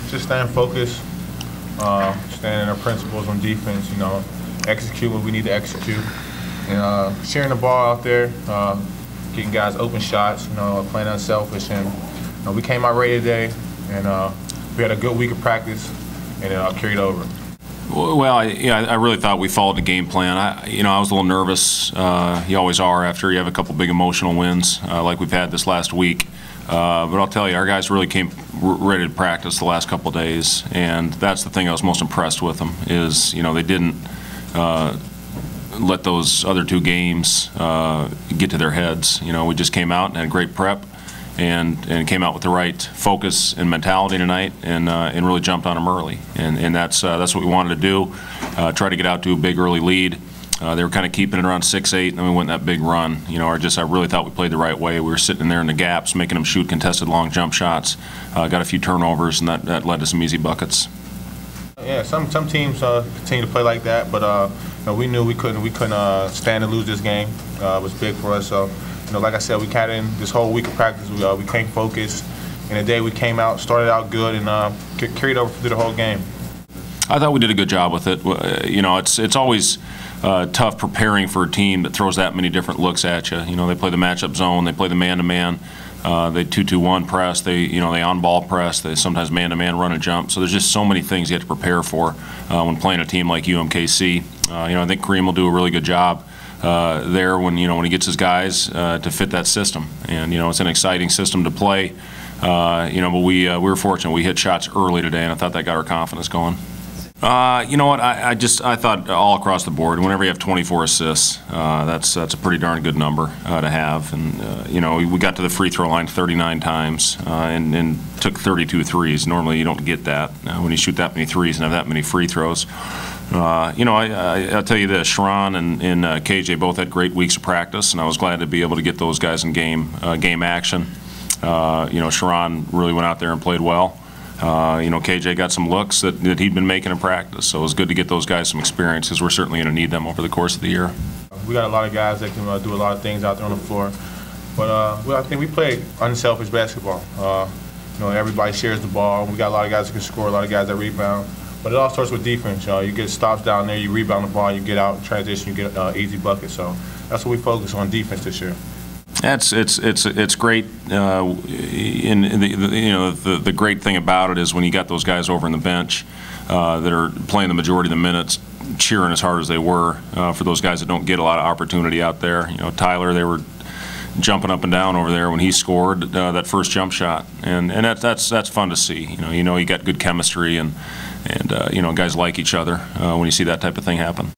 Just staying focused, staying in our principles on defense, execute what we need to execute, and sharing the ball out there, getting guys open shots, playing unselfish. And we came out ready today, and we had a good week of practice, and it carried over. Well, I really thought we followed the game plan. I was a little nervous. You always are after you have a couple big emotional wins like we've had this last week. But I'll tell you, our guys really came ready to practice the last couple of days, and that's the thing I was most impressed with them is, they didn't let those other two games get to their heads. We just came out and had great prep and came out with the right focus and mentality tonight and really jumped on them early. And that's what we wanted to do, try to get out to a big early lead. They were kind of keeping it around 6-8, and then we went that big run. I really thought we played the right way. We were sitting in there in the gaps, making them shoot contested long jump shots. Got a few turnovers, and that led to some easy buckets. Yeah, some teams continue to play like that, but we knew we couldn't stand to lose this game. It was big for us. So, like I said, we got in this whole week of practice. We came focused, and the day we came out, started out good, and carried over through the whole game. I thought we did a good job with it. It's always tough preparing for a team that throws that many different looks at you. They play the matchup zone, they play the man-to-man, they 2-2-1 press, they on-ball press, they sometimes man-to-man run and jump. So there's just so many things you have to prepare for when playing a team like UMKC. I think Kareem will do a really good job there when he gets his guys to fit that system. And it's an exciting system to play. But we were fortunate. We hit shots early today, and I thought that got our confidence going. You know what? I thought all across the board, whenever you have 24 assists, that's a pretty darn good number to have. And we got to the free throw line 39 times and took 32 threes. Normally, you don't get that when you shoot that many threes and have that many free throws. I'll tell you this: Sharon and KJ both had great weeks of practice, and I was glad to be able to get those guys in game action. Sharon really went out there and played well. KJ got some looks that he'd been making in practice, so it was good to get those guys some experience because we're certainly going to need them over the course of the year. We got a lot of guys that can do a lot of things out there on the floor, but I think we play unselfish basketball. Everybody shares the ball. We got a lot of guys that can score, a lot of guys that rebound, but it all starts with defense. You get stops down there, you rebound the ball, you get out in transition, you get easy buckets. So that's what we focus on, defense this year. It's great. The great thing about it is when you got those guys over on the bench that are playing the majority of the minutes, cheering as hard as they were for those guys that don't get a lot of opportunity out there. Tyler, they were jumping up and down over there when he scored that first jump shot, and that's fun to see. You got good chemistry and guys like each other when you see that type of thing happen.